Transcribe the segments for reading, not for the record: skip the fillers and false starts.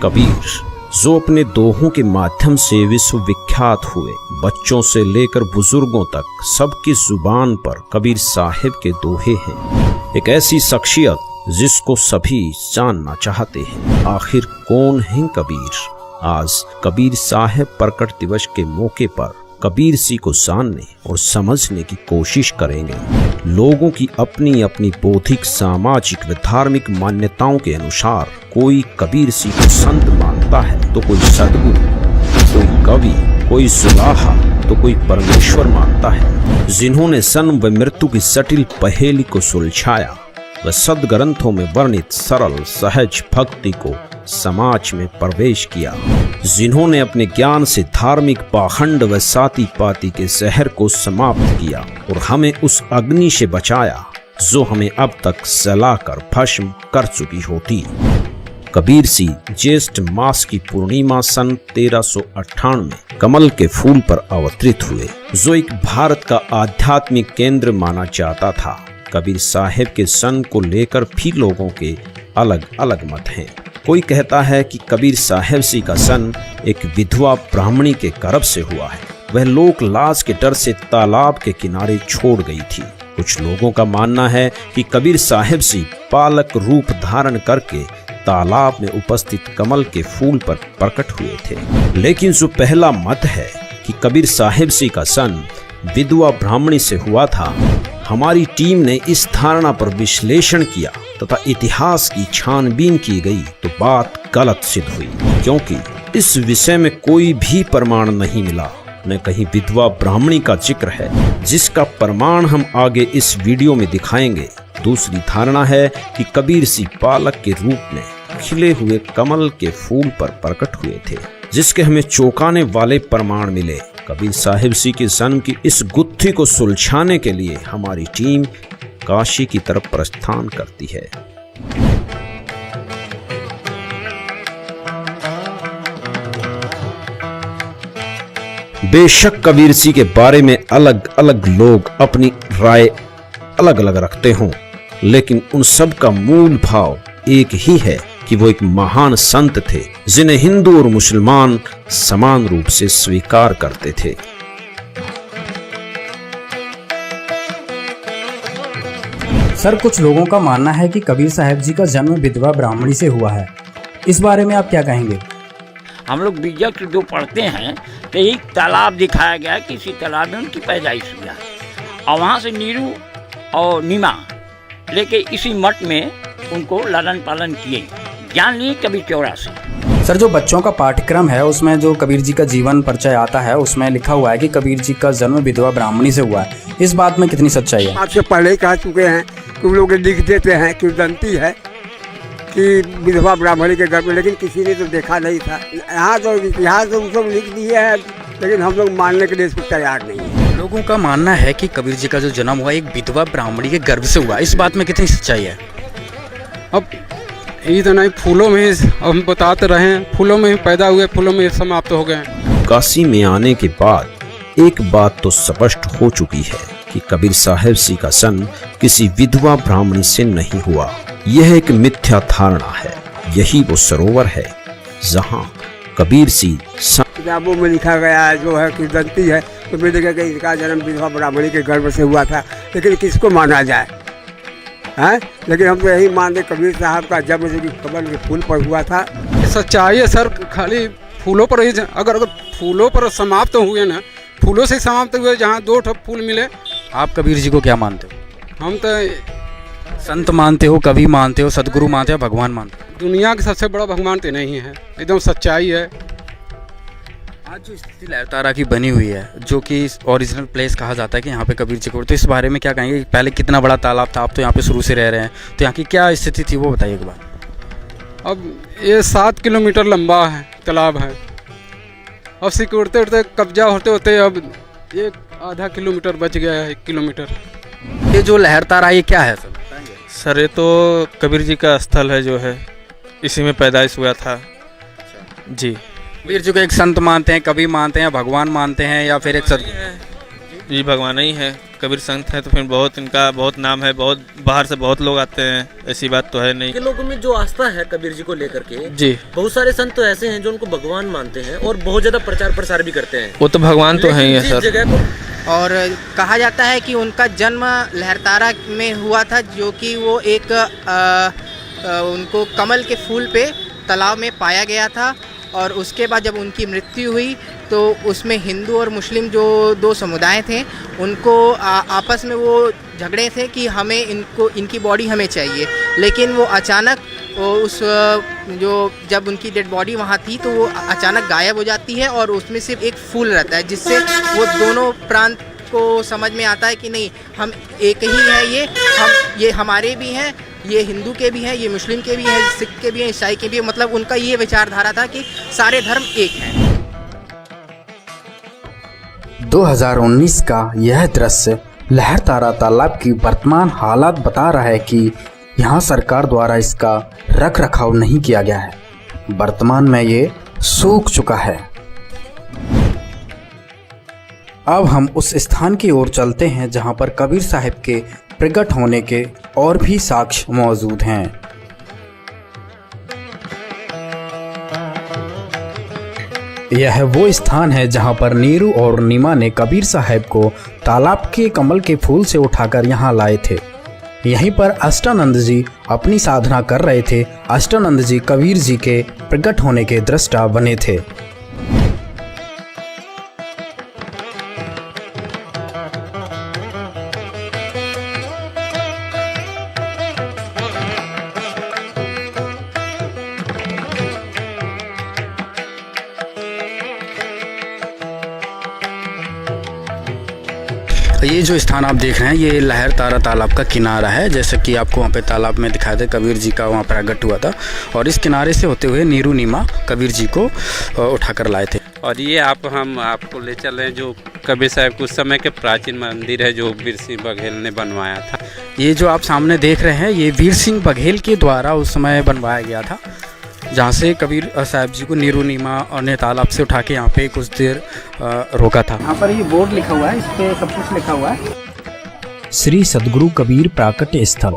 कबीर, जो अपने दोहों के माध्यम से विश्वविख्यात हुए, बच्चों से लेकर बुजुर्गों तक सबकी जुबान पर कबीर साहिब के दोहे हैं। एक ऐसी शख्सियत जिसको सभी जानना चाहते हैं। आखिर कौन है कबीर? आज कबीर साहिब प्रकट दिवस के मौके पर कबीर सी को जानने और समझने की कोशिश करेंगे। लोगों की अपनी अपनी बौद्धिक, सामाजिक व धार्मिक मान्यताओं के अनुसार कोई कबीर सी को संत मानता है तो कोई सदगुरु, कोई कवि, कोई सुलाहा तो कोई परमेश्वर मानता है। जिन्होंने जन्म व मृत्यु की जटिल पहेली को सुलझाया व सदग्रंथों में वर्णित सरल सहज भक्ति को समाज में प्रवेश किया, जिन्होंने अपने ज्ञान से धार्मिक पाखंड व साती पाती के जहर को समाप्त किया और हमें उस अग्नि से बचाया जो हमें अब तक जलाकर भस्म कर चुकी होती। कबीर सी ज्येष्ठ मास की पूर्णिमा सन 1398 कमल के फूल पर अवतरित हुए, जो एक भारत का आध्यात्मिक केंद्र माना जाता था। कबीर साहिब के सन को लेकर भी लोगों के अलग अलग मत हैं। कोई कहता है कि कबीर साहिब सी का सन एक विधवा ब्राह्मणी के गर्भ से हुआ है। वह लोक लाज के डर से तालाब के किनारे छोड़ गई थी। कुछ लोगों का मानना है कि कबीर साहिब सी बालक रूप धारण करके तालाब में उपस्थित कमल के फूल पर प्रकट हुए थे। लेकिन जो पहला मत है कि कबीर साहिब सी का सन विधवा ब्राह्मणी से हुआ था, हमारी टीम ने इस धारणा पर विश्लेषण किया तथा इतिहास की छानबीन की गई तो बात गलत सिद्ध हुई, क्योंकि इस विषय में कोई भी प्रमाण नहीं मिला, न कहीं विधवा ब्राह्मणी का जिक्र है, जिसका प्रमाण हम आगे इस वीडियो में दिखाएंगे। दूसरी धारणा है कि कबीर सी बालक के रूप में खिले हुए कमल के फूल पर प्रकट हुए थे, जिसके हमें चौंकाने वाले प्रमाण मिले। कबीर साहिब सी के जन्म की इस गुत्थी को सुलझाने के लिए हमारी टीम काशी की तरफ प्रस्थान करती है। बेशक कबीर सी के बारे में अलग अलग लोग अपनी राय अलग अलग रखते हों, लेकिन उन सब का मूल भाव एक ही है कि वो एक महान संत थे, जिन्हें हिंदू और मुसलमान समान रूप से स्वीकार करते थे। सर, कुछ लोगों का मानना है कि कबीर साहब जी का जन्म विधवा ब्राह्मणी से हुआ है। इस बारे में आप क्या कहेंगे? हम लोग बीजक जो पढ़ते हैं तो एक तालाब दिखाया गया, किसी तालाब में उनकी पैदाइश हुआ और वहाँ से नीरू और नीमा लेके इसी मठ में उनको लालन पालन किए, ज्ञान लिए कबीर चौरा से। सर, जो बच्चों का पाठ्यक्रम है उसमें जो कबीर जी का जीवन परिचय आता है, उसमें लिखा हुआ है कि कबीर जी का जन्म विधवा ब्राह्मणी से हुआ है। इस बात में कितनी सच्चाई है? आपसे पहले ही कह चुके हैं कि लोग लिख देते हैं कि दंती है कि विधवा ब्राह्मणी के घर में, लेकिन किसी ने तो देखा नहीं था। यहाँ तो इतिहास तो सब लिख दिए हैं, लेकिन हम लोग मानने के लिए इसको तैयार नहीं है। लोगों का मानना है कि कबीर जी का जो जन्म हुआ एक विधवा ब्राह्मणी के गर्भ से हुआ। इस बात में कितनी सच्चाई है? अब ये तो नहीं, फूलों में हम बताते रहे, फूलों में पैदा हुए, फूलों में समाप्त हो गए। काशी में आने के बाद एक बात तो स्पष्ट हो चुकी है कि कबीर साहिब सी का सन किसी विधवा ब्राह्मणी से नहीं हुआ। यह एक मिथ्या धारणा है। यही वो सरोवर है जहाँ कबीर सी किताबों में लिखा गया है जो है कि दंती है, तो मैं देखा कि इसका जन्म विधवा ब्राह्मणी के गर्भ से हुआ था। लेकिन किसको माना जाए हैं? लेकिन हम तो यही मानते कबीर साहब का जन्म जो कमल के फूल पर हुआ था। सच्चाई है सर, खाली फूलों पर ही अगर फूलों पर समाप्त हुए ना, फूलों से समाप्त हुए, जहाँ दो फूल मिले। आप कबीर जी को क्या मानते हो? हम तो संत मानते हो, कवि मानते हो, सदगुरु मानते हो, भगवान मानते हो? दुनिया के सबसे बड़ा भगवान तो नहीं है, एकदम सच्चाई है। आज जो स्थिति लहरतारा की बनी हुई है, जो कि ओरिजिनल प्लेस कहा जाता है कि यहाँ पे कबीर जी को, तो इस बारे में क्या कहेंगे? पहले कितना बड़ा तालाब था, आप तो यहाँ पे शुरू से रह रहे हैं, तो यहाँ की क्या स्थिति थी वो बताइए एक बार। अब ये 7 किलोमीटर लंबा है तालाब है, अब सिकुड़ते उड़ते कब्जा होते होते अब एक आधा किलोमीटर बच गया है, 1 किलोमीटर। ये जो लहरतारा ये क्या है सर? सर ये तो कबीर जी का स्थल है, जो है इसी में पैदाइश हुआ था जी। कबीर जी को एक संत मानते हैं, कवि मानते हैं, भगवान मानते हैं, या फिर एक सद? जी भगवान ही है, कबीर संत हैं तो फिर बहुत इनका बहुत नाम है, बहुत बाहर से बहुत लोग आते हैं, ऐसी बात तो है नहीं। के लोगों में जो आस्था है कबीर जी को लेकर के, जी, बहुत सारे संत तो ऐसे हैं जो उनको भगवान मानते हैं और बहुत ज्यादा प्रचार प्रसार भी करते हैं। वो तो भगवान तो है ही है लेकिन जिस सर। जगह को और कहा जाता है कि उनका जन्म लहरतारा में हुआ था, जो कि वो एक उनको कमल के फूल पे तालाब में पाया गया था। और उसके बाद जब उनकी मृत्यु हुई तो उसमें हिंदू और मुस्लिम जो दो समुदाय थे उनको आपस में वो झगड़े थे कि हमें इनकी बॉडी हमें चाहिए। लेकिन वो अचानक उस जो जब उनकी डेड बॉडी वहाँ थी तो वो अचानक गायब हो जाती है और उसमें सिर्फ एक फूल रहता है, जिससे वो दोनों प्रांत को समझ में आता है कि नहीं, हम एक ही है, ये हमारे भी हैं, ये हिंदू के भी हैं, ये मुस्लिम के भी हैं, सिख के भी हैं, ईसाई के भी हैं। मतलब उनका ये विचारधारा था कि सारे धर्म एक हैं। 2019 का यह दृश्य लहरतारा तालाब की वर्तमान हालत बता रहा है कि यहाँ सरकार द्वारा इसका रख रखाव नहीं किया गया है। वर्तमान में ये सूख चुका है। अब हम उस स्थान की ओर चलते हैं जहाँ पर कबीर साहिब के प्रकट होने के और भी साक्ष्य मौजूद हैं। यह वो स्थान है जहां पर नीरू और नीमा ने कबीर साहब को तालाब के कमल के फूल से उठाकर यहां लाए थे। यहीं पर अष्टानंद जी अपनी साधना कर रहे थे। अष्टानंद जी कबीर जी के प्रकट होने के दृष्टा बने थे। ये जो स्थान आप देख रहे हैं ये लहरतारा तालाब का किनारा है। जैसे कि आपको वहाँ पे तालाब में दिखाया था कबीर जी का वहाँ प्रकट हुआ था और इस किनारे से होते हुए नीरू नीमा कबीर जी को उठाकर लाए थे। और ये हम आपको ले चल रहे हैं जो कबीर साहब के उस समय के प्राचीन मंदिर है जो वीर सिंह बघेल ने बनवाया था। ये जो आप सामने देख रहे हैं ये वीर सिंह बघेल के द्वारा उस समय बनवाया गया था, जहाँ से कबीर साहब जी को नीरू नीमा और ने तालाब से उठा के यहाँ पे कुछ देर रोका था। यहाँ पर ये बोर्ड लिखा हुआ है, इस पे सब कुछ लिखा हुआ है। श्री सदगुरु कबीर प्राकट्य स्थल।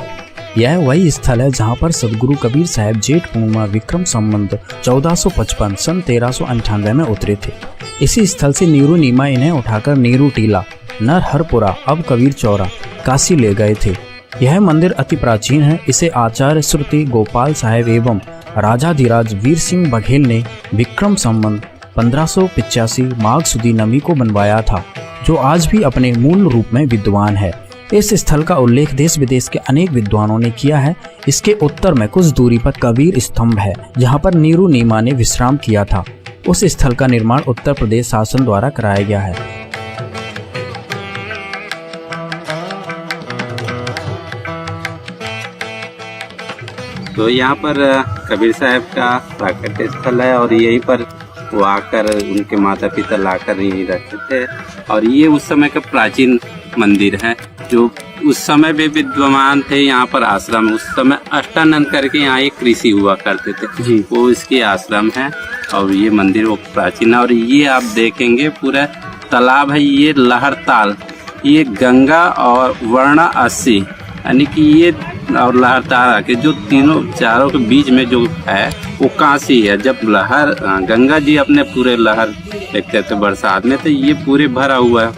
यह वही स्थल है जहाँ पर सदगुरु कबीर साहब जेठ पूर्णिमा विक्रम संवत 1455 सन 1398 में उतरे थे। इसी स्थल से नीरू नीमा इन्हें उठाकर नीरू टीला नरहरपुरा अब कबीर चौरा काशी ले गए थे। यह मंदिर अति प्राचीन है। इसे आचार्य श्रुति गोपाल साहेब एवं राजाधिराज वीर सिंह बघेल ने विक्रम संवत 1585 माघ सुदी नवी को बनवाया था, जो आज भी अपने मूल रूप में विद्वान है। इस स्थल का उल्लेख देश विदेश के अनेक विद्वानों ने किया है। इसके उत्तर में कुछ दूरी पर कबीर स्तंभ है, जहाँ पर नीरू नीमा ने विश्राम किया था। उस स्थल का निर्माण उत्तर प्रदेश शासन द्वारा कराया गया है। तो यहाँ पर कबीर साहब का प्राकट्य स्थल है और यहीं पर वो आकर उनके माता पिता लाकर यहीं रहते थे। और ये उस समय का प्राचीन मंदिर है जो उस समय भी विद्वान थे। यहाँ पर आश्रम उस समय अष्टानंद करके यहाँ एक ऋषि हुआ करते थे जी, वो इसकी आश्रम है और ये मंदिर वो प्राचीन है। और ये आप देखेंगे पूरा तालाब है, ये लहरताल, ये गंगा और वर्णा 80 यानी कि ये और लहरतारा के जो तीनों चारों के बीच में जो है वो काशी है। जब लहर गंगा जी अपने पूरे लहर देखते थे बरसात में तो ये पूरे भरा हुआ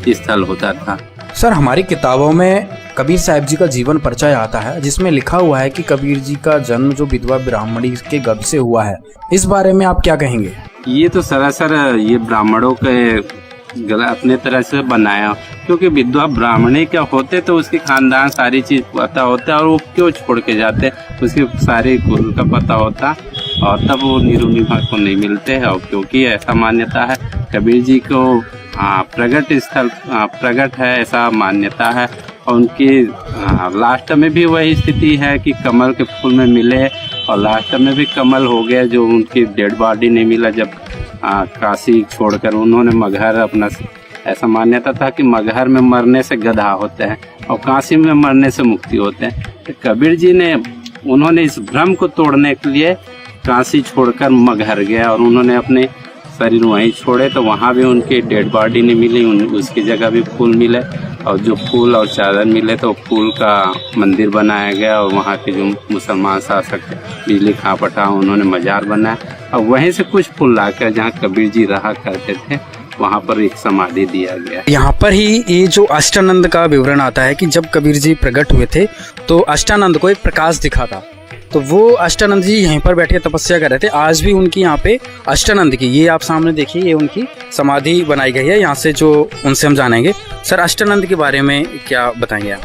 स्थल होता था। सर, हमारी किताबों में कबीर साहब जी का जीवन परिचय आता है जिसमें लिखा हुआ है कि कबीर जी का जन्म जो विधवा ब्राह्मणी के गर्भ से हुआ है। इस बारे में आप क्या कहेंगे? ये तो सरासर ये ब्राह्मणों के अपने तरह से बनाया, क्योंकि विधवा ब्राह्मणी क्या होते तो उसके खानदान सारी चीज पता होता और वो क्यों छोड़ के जाते उसके सारे कुल का पता होता और तब वो नीरू नीमा को नहीं मिलते हैं। और क्योंकि ऐसा मान्यता है कबीर जी को प्रगट स्थल प्रगट है ऐसा मान्यता है। और उनकी लास्ट में भी वही स्थिति है कि कमल के फूल में मिले और लास्ट में भी कमल हो गया, जो उनकी डेड बॉडी नहीं मिला जब काशी छोड़कर उन्होंने मगहर अपना, ऐसा मान्यता था कि मगहर में मरने से गधा होते हैं और काशी में मरने से मुक्ति होते हैं। तो कबीर जी ने उन्होंने इस भ्रम को तोड़ने के लिए काशी छोड़कर मगहर गया और उन्होंने अपने शरीर वहीं छोड़े तो वहाँ भी उनकी डेड बॉडी नहीं मिली, उसकी जगह भी फूल मिले और जो फूल और चादर मिले तो फूल का मंदिर बनाया गया और वहाँ के जो मुसलमान शासक बिजली खां पटा उन्होंने मजार बनाया और वहीं से कुछ फूल लाकर जहाँ कबीर जी रहा करते थे वहाँ पर एक समाधि दिया गया। यहाँ पर ही ये जो अष्टानंद का विवरण आता है कि जब कबीर जी प्रकट हुए थे तो अष्टानंद को एक प्रकाश दिखा था, तो वो अष्टानंद जी यहीं पर बैठे तपस्या कर रहे थे। आज भी उनकी यहाँ पे अष्टानंद की, ये आप सामने देखिए, ये उनकी समाधि बनाई गई है। यहाँ से जो उनसे हम जानेंगे। सर, अष्टानंद के बारे में क्या बताएंगे आप?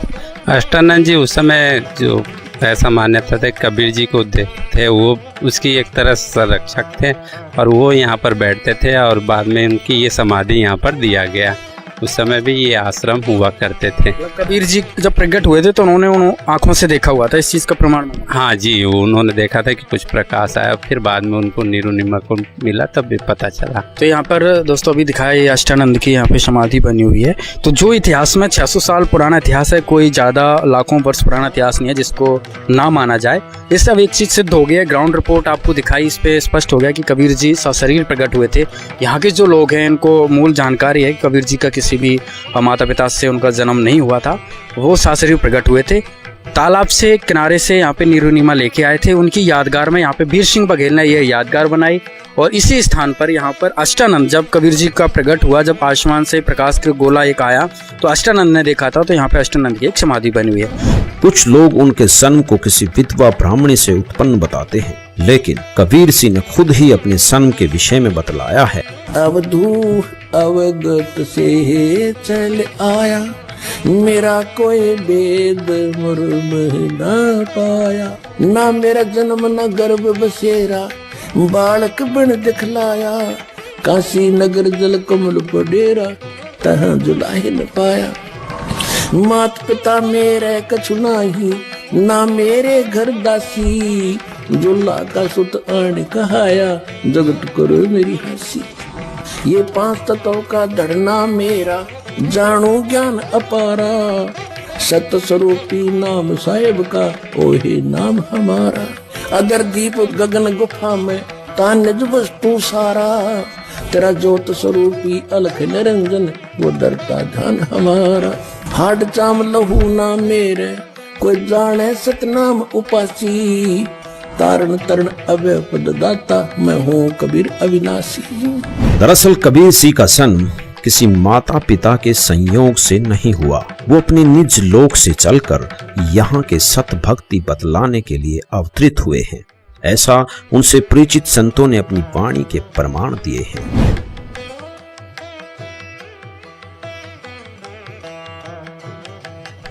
अष्टानंद जी उस समय जो ऐसा मान्यता थे कबीर जी को थे, वो उसकी एक तरह संरक्षक थे और वो यहाँ पर बैठते थे और बाद में उनकी ये समाधि यहाँ पर दिया गया। उस समय भी ये आश्रम हुआ करते थे। कबीर जी जब प्रकट हुए थे तो उन्होंने उन आँखों से देखा हुआ था, इस चीज़ का प्रमाण? हाँ जी, उन्होंने देखा था कि कुछ प्रकाश आया, फिर बाद में उनको नीरू नीमा को मिला तब भी पता चला। तो यहाँ पर दोस्तों अभी दिखाया ये अष्टानंद की यहाँ पे समाधि बनी हुई है। तो जो इतिहास में 600 साल पुराना इतिहास है, कोई ज़्यादा लाखों वर्ष पुराना इतिहास नहीं है जिसको ना माना जाए। इस सब एक चीज़ सिद्ध हो गया, ग्राउंड रिपोर्ट आपको दिखाई, इस पे स्पष्ट हो गया कि कबीर जी सशरीर प्रकट हुए थे। यहाँ के जो लोग हैं इनको मूल जानकारी है कि कबीर जी का किसी भी माता पिता से उनका जन्म नहीं हुआ था, वो सशरीर प्रकट हुए थे। तालाब से किनारे से यहाँ पे नीरू नीमा लेके आए थे। उनकी यादगार में यहाँ पे वीर सिंह बघेल ने ये यादगार बनाई और इसी स्थान पर यहाँ पर अष्टानंद, जब कबीर जी का प्रकट हुआ, जब आसमान से प्रकाश का गोला एक आया तो अष्टानंद ने देखा था, तो यहाँ पे अष्टानंद की एक समाधि बनी हुई है। कुछ लोग उनके सन को किसी विधवा ब्राह्मणी से उत्पन्न बताते हैं, लेकिन कबीर सिंह ने खुद ही अपने सन के विषय में बतलाया है। अवधू अवगत से चल आया, मेरा कोई भेद मुर्म न पाया, ना मेरा जन्म न गर्भ बसेरा, बालक बन दिखलाया, काशी नगर जल कमल पडेरा, तहाँ जुलाही न पाया। मात पिता मेरे कछु नाही, ना मेरे घर दासी, जुल्ला का सुत आन कहाया, जगत करो मेरी हंसी। ये 5 तत्वों का धरना मेरा, जानो ज्ञान अपारा, सत स्वरूपी नाम साहेब का, ओहे नाम हमारा। अगर दीप गगन गुफा में तान्य वस्तु सारा, तेरा ज्योत स्वरूपी अलख निरंजन, वो डरता ध्यान हमारा। हाड चाम लहू ना मेरे, कोई जाने सतनाम उपासी, तारण तरण अभय पद दाता, मैं हूँ कबीर अविनाशी। दरअसल कबीर सिंह का सन किसी माता पिता के संयोग से नहीं हुआ, वो अपने निज लोक से चलकर यहाँ के सत भक्ति बतलाने के लिए अवतरित हुए हैं। ऐसा उनसे परिचित संतों ने अपनी वाणी के प्रमाण दिए हैं।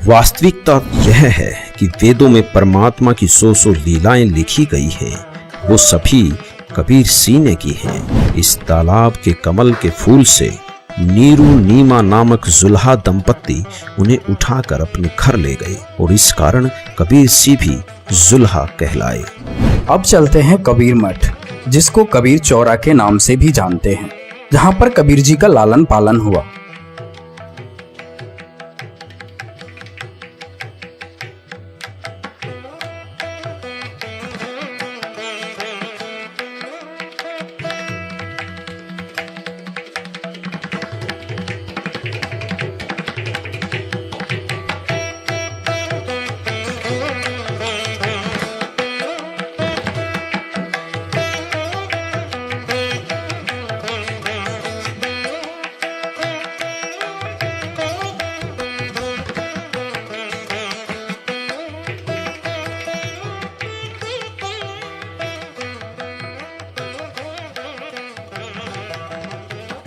वास्तविकता यह है कि वेदों में परमात्मा की 100 लीलाएं लिखी गई हैं, वो सभी कबीर सिंह ने की हैं। इस तालाब के कमल के फूल से नीरू नीमा नामक जुल्हा दंपत्ति उन्हें उठाकर अपने घर ले गए और इस कारण कबीर सिंह भी जुल्हा कहलाए। अब चलते हैं कबीर मठ, जिसको कबीर चौरा के नाम से भी जानते हैं, जहाँ पर कबीर जी का लालन पालन हुआ।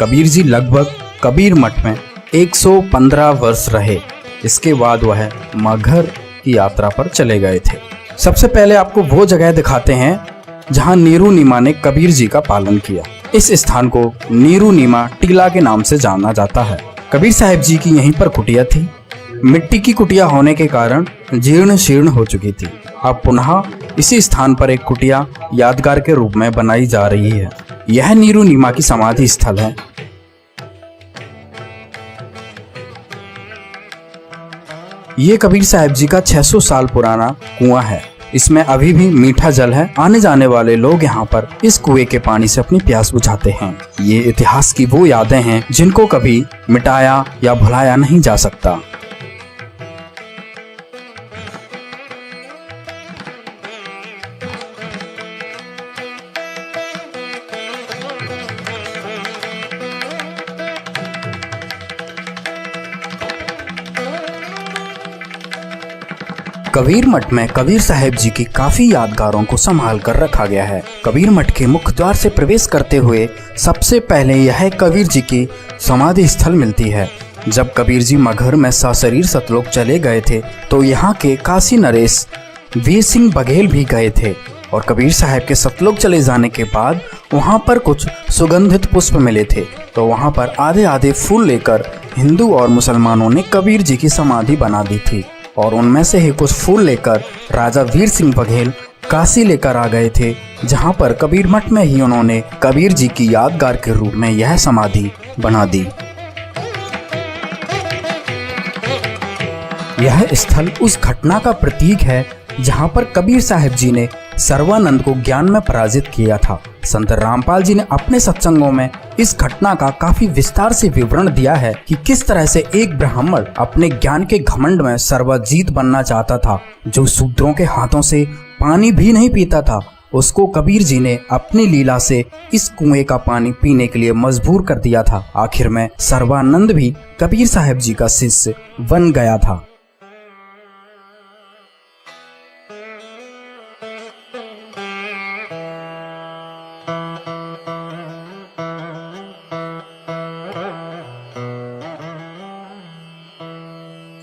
कबीर जी लगभग कबीर मठ में 115 वर्ष रहे। इसके बाद वह मगहर की यात्रा पर चले गए थे। सबसे पहले आपको वो जगह दिखाते हैं जहां नीरू नीमा ने कबीर जी का पालन किया। इस स्थान को नीरू नीमा टीला के नाम से जाना जाता है। कबीर साहब जी की यहीं पर कुटिया थी। मिट्टी की कुटिया होने के कारण जीर्ण शीर्ण हो चुकी थी। अब पुनः इसी स्थान पर एक कुटिया यादगार के रूप में बनाई जा रही है। यह नीरू नीमा की समाधि स्थल है। ये कबीर साहब जी का 600 साल पुराना कुआं है। इसमें अभी भी मीठा जल है। आने जाने वाले लोग यहाँ पर इस कुएं के पानी से अपनी प्यास बुझाते हैं। ये इतिहास की वो यादें हैं जिनको कभी मिटाया या भुलाया नहीं जा सकता। कबीर मठ में कबीर साहब जी की काफी यादगारों को संभाल कर रखा गया है। कबीर मठ के मुख्य द्वार से प्रवेश करते हुए सबसे पहले यह कबीर जी की समाधि स्थल मिलती है। जब कबीर जी मगहर में सशरीर सतलोक चले गए थे तो यहाँ के काशी नरेश वीर सिंह बघेल भी गए थे और कबीर साहब के सतलोक चले जाने के बाद वहाँ पर कुछ सुगंधित पुष्प मिले थे, तो वहाँ पर आधे आधे फूल लेकर हिंदू और मुसलमानों ने कबीर जी की समाधि बना दी थी और उनमें से ही कुछ फूल लेकर राजा वीर सिंह बघेल काशी लेकर आ गए थे, जहाँ पर कबीर मठ में ही उन्होंने कबीर जी की यादगार के रूप में यह समाधि बना दी। यह स्थल उस घटना का प्रतीक है जहाँ पर कबीर साहब जी ने सर्वानंद को ज्ञान में पराजित किया था। संत रामपाल जी ने अपने सत्संगों में इस घटना का काफी विस्तार से विवरण दिया है कि किस तरह से एक ब्राह्मण अपने ज्ञान के घमंड में सर्वजीत बनना चाहता था, जो शूद्रों के हाथों से पानी भी नहीं पीता था, उसको कबीर जी ने अपनी लीला से इस कुएं का पानी पीने के लिए मजबूर कर दिया था। आखिर में सर्वानंद भी कबीर साहब जी का शिष्य बन गया था।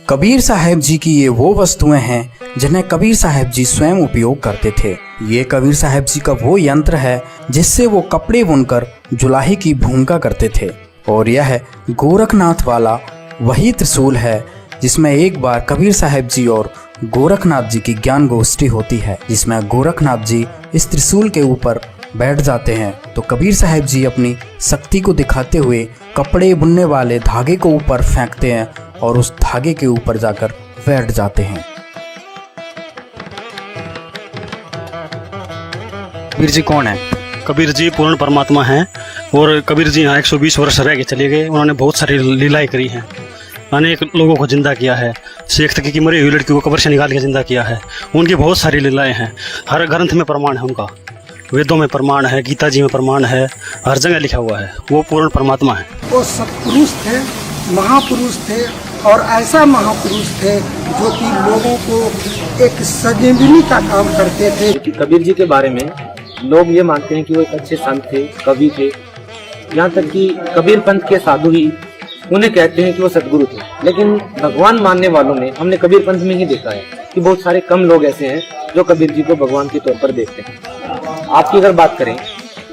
कबीर साहब जी की ये वो वस्तुएं हैं जिन्हें कबीर साहब जी स्वयं उपयोग करते थे। ये कबीर साहब जी का वो यंत्र है जिससे वो कपड़े बुनकर जुलाही की भूमिका करते थे और यह गोरखनाथ वाला वही त्रिशूल है जिसमें एक बार कबीर साहब जी और गोरखनाथ जी की ज्ञान गोष्ठी होती है, जिसमें गोरखनाथ जी इस त्रिशूल के ऊपर बैठ जाते हैं तो कबीर साहब जी अपनी शक्ति को दिखाते हुए कपड़े बुनने वाले धागे को ऊपर फेंकते हैं और उस धागे के ऊपर जाकर बैठ जाते हैं। कबीर जी कौन है? कबीर जी पूर्ण परमात्मा हैं और कबीर जी यहाँ 120 वर्ष रह के चले गए। उन्होंने बहुत सारी लीलाएं करी हैं, अनेक लोगों को जिंदा किया है। शेख तकी की मरी हुई लड़की को कब्र से निकाल के जिंदा किया है। उनकी बहुत सारी लीलाएं हैं, हर ग्रंथ में प्रमाण है उनका, वेदों में प्रमाण है, गीता जी में प्रमाण है, हर जगह लिखा हुआ है। वो पूर्ण परमात्मा है। वो सत्पुरुष थे, महापुरुष थे और ऐसा महापुरुष थे जो कि लोगों को एक संजीवनी का काम करते थे। कबीर जी के बारे में लोग ये मानते हैं कि वो एक अच्छे संत थे, कवि थे, यहाँ तक कि कबीर पंथ के साधु ही उन्हें कहते हैं कि वो सदगुरु थे। लेकिन भगवान मानने वालों में हमने कबीर पंथ में ही देखा है कि बहुत सारे कम लोग ऐसे हैं जो कबीर जी को भगवान के तौर पर देखते हैं। आपकी अगर बात करें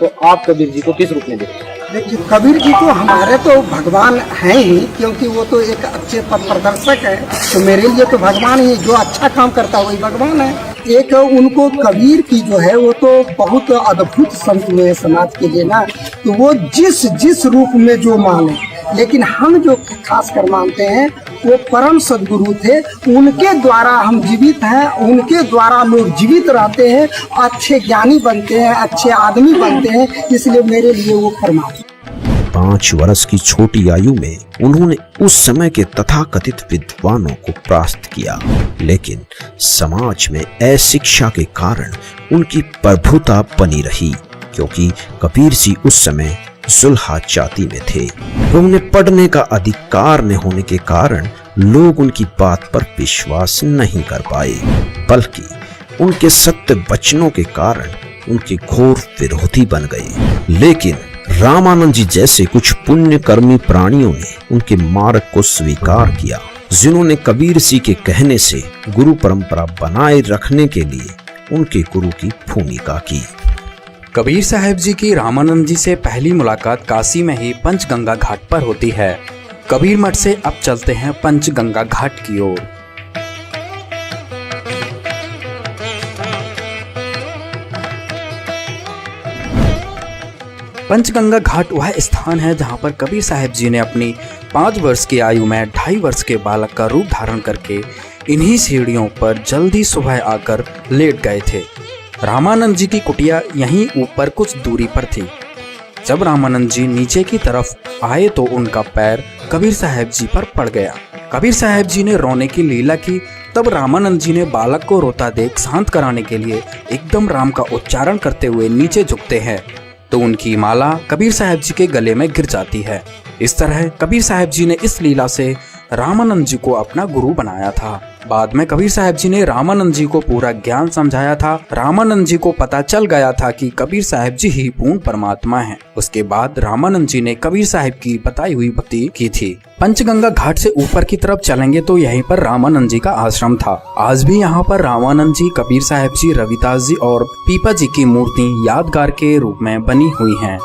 तो आप कबीर जी को किस रूप में देखते हैं? देखिए, कबीर जी तो हमारे तो भगवान हैं ही, क्योंकि वो तो एक अच्छे पथ प्रदर्शक है। तो मेरे लिए तो भगवान ही, जो अच्छा काम करता है वही भगवान है। एक उनको कबीर की जो है वो तो बहुत अद्भुत संत हुए समाज के लिए ना, तो वो जिस रूप में जो माने, लेकिन हम जो खास कर मानते हैं वो परम सदगुरु थे। उनके द्वारा हम जीवित हैं, उनके द्वारा लोग जीवित रहते हैं, अच्छे ज्ञानी बनते हैं, अच्छे आदमी बनते हैं, इसलिए मेरे लिए वो परमात्मा। 5 वर्ष की छोटी आयु में उन्होंने उस समय के तथाकथित विद्वानों को परास्त किया, लेकिन समाज में अशिक्षा के कारण उनकी प्रभुता बनी रही, क्योंकि कबीर जी उस समय जुल्हा जाति में थे। उन्हें पढ़ने का अधिकार न होने के कारण लोग उनकी बात पर विश्वास नहीं कर पाए, बल्कि उनके सत्य वचनों के कारण उनके घोर विरोधी बन गए। लेकिन रामानंद जी जैसे कुछ पुण्यकर्मी प्राणियों ने उनके मार्ग को स्वीकार किया, जिन्होंने कबीर जी के कहने से गुरु परंपरा बनाए रखने के लिए उनके गुरु की भूमिका की। कबीर साहब जी की रामानंद जी से पहली मुलाकात काशी में ही पंचगंगा घाट पर होती है। कबीर मठ से अब चलते हैं पंचगंगा घाट की ओर। पंचगंगा घाट वह स्थान है जहां पर कबीर साहब जी ने अपनी 5 वर्ष की आयु में 2.5 वर्ष के बालक का रूप धारण करके इन्हीं सीढ़ियों पर जल्दी सुबह आकर लेट गए थे। रामानंद जी की कुटिया यहीं ऊपर कुछ दूरी पर थी। जब रामानंद जी नीचे की तरफ आए तो उनका पैर कबीर साहब जी पर पड़ गया। कबीर साहब जी ने रोने की लीला की। तब रामानंद जी ने बालक को रोता देख शांत कराने के लिए एकदम राम का उच्चारण करते हुए नीचे झुकते हैं तो उनकी माला कबीर साहब जी के गले में गिर जाती है। इस तरह कबीर साहब जी ने इस लीला से रामानंद जी को अपना गुरु बनाया था। बाद में कबीर साहब जी ने रामानंद जी को पूरा ज्ञान समझाया था। रामानंद जी को पता चल गया था कि कबीर साहब जी ही पूर्ण परमात्मा हैं। उसके बाद रामानंद जी ने कबीर साहब की बताई हुई भक्ति की थी। पंचगंगा घाट से ऊपर की तरफ चलेंगे तो यहीं पर रामानंद जी का आश्रम था। आज भी यहाँ पर रामानंद जी, कबीर साहब जी, रविदास जी और पीपा जी की मूर्ति यादगार के रूप में बनी हुई हैं।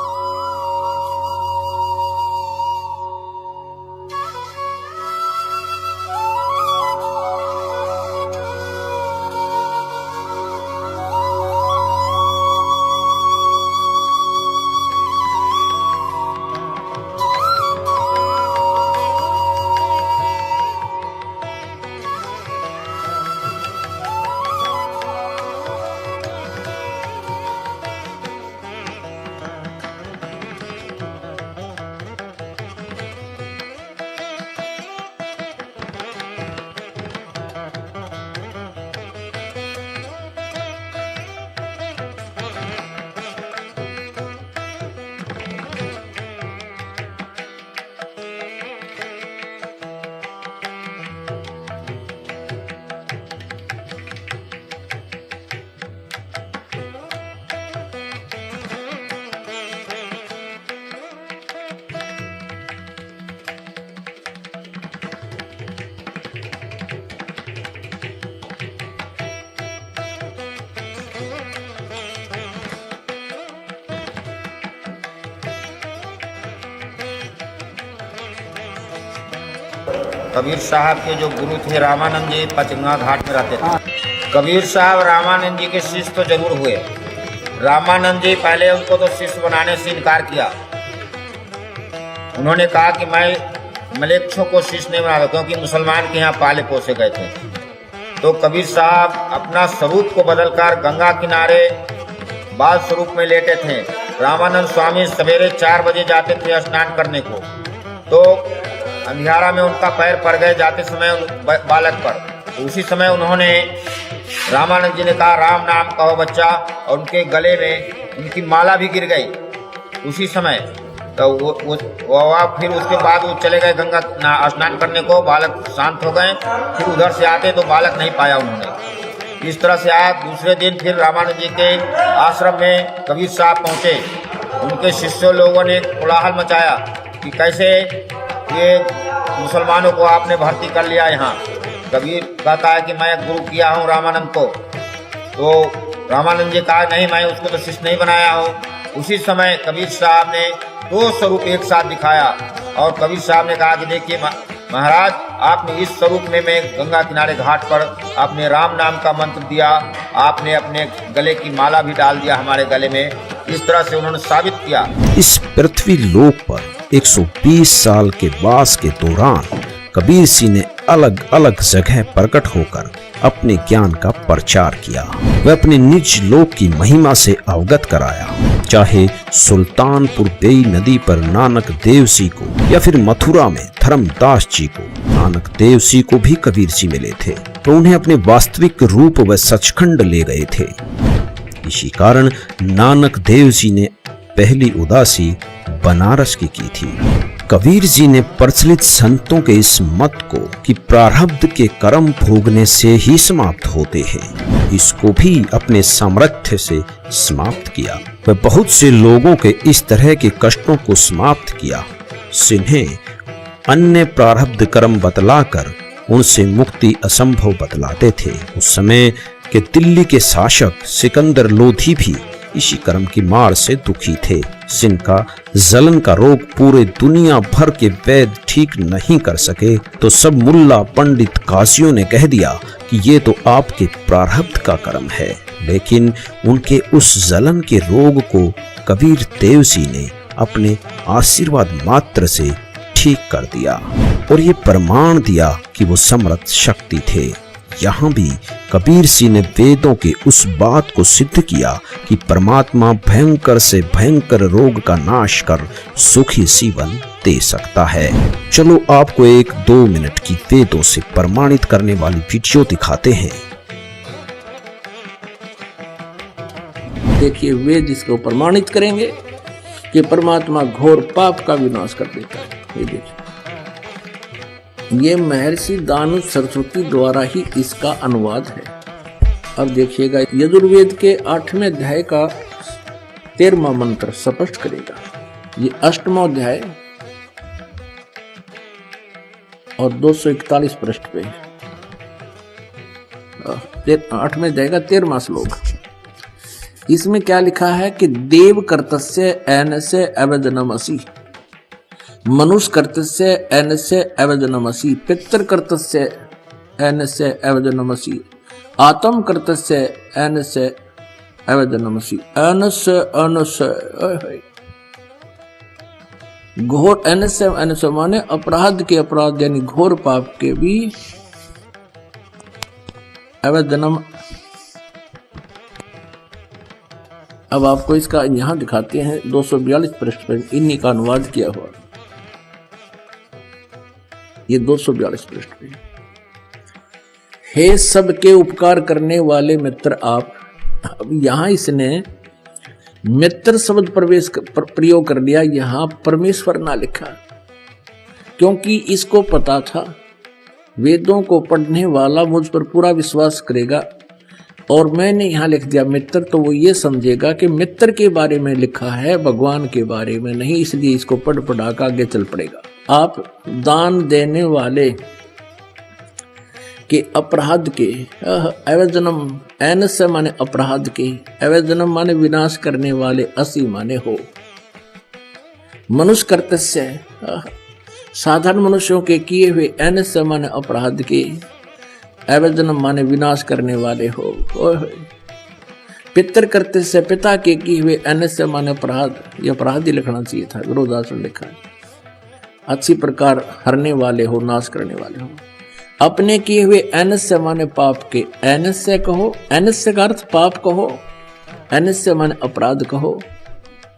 कबीर साहब के जो गुरु थे रामानंद जी पंचगंगा घाट में रहते थे। कबीर साहब रामानंद जी के शिष्य तो जरूर हुए। रामानंद जी पहले उनको तो शिष्य बनाने से इनकार किया। उन्होंने कहा कि मैं मलेच्छों को शिष्य नहीं बनाता, क्योंकि मुसलमान के यहाँ पाले पोसे गए थे। तो कबीर साहब अपना स्वरूप को बदलकर गंगा किनारे बाल स्वरूप में लेटे थे। रामानंद स्वामी सवेरे 4 बजे जाते थे स्नान करने को, तो अंधियारा में उनका पैर पड़ गए जाते समय बालक पर। उसी समय उन्होंने रामानंद जी ने कहा राम नाम कहो बच्चा, और उनके गले में उनकी माला भी गिर गई उसी समय। तो वो फिर उसके बाद वो चले गए गंगा स्नान करने को। बालक शांत हो गए। फिर उधर से आते तो बालक नहीं पाया उन्होंने। इस तरह से आया। दूसरे दिन फिर रामानंद जी के आश्रम में कबीर साहब पहुँचे। उनके शिष्यों लोगों ने कोलाहल मचाया कि कैसे ये मुसलमानों को आपने भर्ती कर लिया यहाँ। कबीर कहता है कि मैं गुरु किया हूँ रामानंद को। तो रामानंद जी कहा नहीं, मैं उसको तो शिष्य नहीं बनाया हूँ। उसी समय कबीर साहब ने 2 स्वरूप एक साथ दिखाया, और कबीर साहब ने कहा कि देखिए महाराज, आपने इस स्वरूप में मैं गंगा किनारे घाट पर आपने राम नाम का मंत्र दिया, आपने अपने गले की माला भी डाल दिया हमारे गले में। इस तरह से उन्होंने साबित किया। इस पृथ्वी लोक पर 120 साल के वास के दौरान कबीर सिंह ने अलग अलग जगह प्रकट होकर अपने ज्ञान का प्रचार किया। वह अपने निज लोक की महिमा से अवगत कराया। चाहे सुल्तानपुर बेई नदी पर नानक देव सिंह को, या फिर मथुरा में धर्मदास जी को। नानक देव सिंह को भी कबीर सिंह मिले थे, तो उन्हें अपने वास्तविक रूप व सचखंड ले गए थे। इसी कारण नानक देव जी ने पहली उदासी बनारस की थी। कबीर जी ने प्रचलित संतों के इस मत को कि प्रारब्ध के कर्म भोगने से ही समाप्त होते हैं, इसको भी अपने सामर्थ्य से समाप्त किया। वह बहुत से लोगों के इस तरह के कष्टों को समाप्त किया, जिन्हें अन्य प्रारब्ध कर्म बतलाकर उनसे मुक्ति असंभव बतलाते थे। उस समय के दिल्ली के शासक सिकंदर लोधी भी इसी कर्म की मार से दुखी थे, जिनका जलन का रोग पूरे दुनिया भर के वैद्य ठीक नहीं कर सके। तो सब मुल्ला पंडित काजियों ने कह दिया कि ये तो आपके प्रारब्ध का कर्म है। लेकिन उनके उस जलन के रोग को कबीर देव सिंह ने अपने आशीर्वाद मात्र से ठीक कर दिया, और ये प्रमाण दिया कि वो समर्थ शक्ति थे। यहाँ भी कबीर सिंह ने वेदों के उस बात को सिद्ध किया कि परमात्मा भयंकर से भयंकर रोग का नाश कर सुखी जीवन दे सकता है। चलो आपको 1-2 मिनट की वेदों से प्रमाणित करने वाली वीडियो दिखाते हैं। देखिए, वेद इसको प्रमाणित करेंगे कि परमात्मा घोर पाप का विनाश कर देता है। ये देखिए, ये महर्षि दानु सरस्वती द्वारा ही इसका अनुवाद है। अब देखिएगा, यजुर्वेद के 8वें अध्याय का 13वां मंत्र स्पष्ट करेगा। ये 8वां अध्याय और 241 पृष्ठ पे 8वें अध्याय का 13वां श्लोक। इसमें क्या लिखा है कि देव कर्तस्य एनस्य अवदनमसि, मनुष्य कर्तस्य एनस्य अवदनमसि, पितृ कर्तस्य एनस्य अवदनमसि, आत्म कर्तस्य एनस्य अवदनमसि। अनस्य घोर एनस्य माने अपराध के अपराध यानी घोर पाप के भी अवदनम। अब आपको इसका यहां दिखाते हैं 242 पृष्ठ पर इन्हीं का अनुवाद किया हुआ। ये 242 पृष्ठ पे। हे सबके उपकार करने वाले मित्र आप। अब यहां इसने मित्र शब्द प्रयोग कर लिया, यहां परमेश्वर ना लिखा, क्योंकि इसको पता था वेदों को पढ़ने वाला मुझ पर पूरा विश्वास करेगा, और मैंने यहां लिख दिया मित्र, तो वो ये समझेगा कि मित्र के बारे में लिखा है, भगवान के बारे में नहीं, इसलिए इसको पढ़ पढ़ा कर आगे चल पड़ेगा। आप दान देने वाले के अपराध के, अवजनम एनस्य माने अपराध के, अवजनम माने विनाश करने वाले, असी माने हो। मनुष्य कर्तस्य साधारण मनुष्यों के किए हुए, एनस्य माने अपराध के, अवजनम माने विनाश करने वाले हो। पितृ कर्तस्य पिता के किए हुए, एनस्य माने अपराध, ये अपराध ही लिखना चाहिए था, विरोधाचरण लिखा है। अच्छी प्रकार हरने वाले हो, नाश करने वाले हो। अपने किए हुए, एनस्य माने पाप के, एनस्य कहो, एनस्य का अर्थ पाप कहो, एनस्य माने अपराध कहो,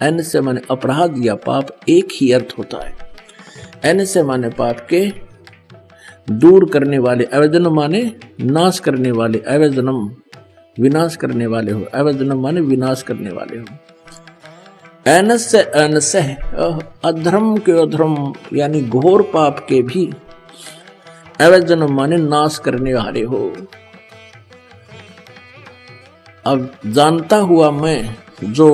एनस्य माने अपराध या पाप एक ही अर्थ होता है। एनस्य माने पाप के, दूर करने वाले, अवजनम माने नाश करने वाले, अवजनम विनाश करने वाले हो, अवजनम माने विनाश करने वाले हो। एनस्य एनस्य अधर्म के अधर्म यानी घोर पाप के भी, अवजनम माने नाश करने वाले हो। अब जानता हुआ मैं जो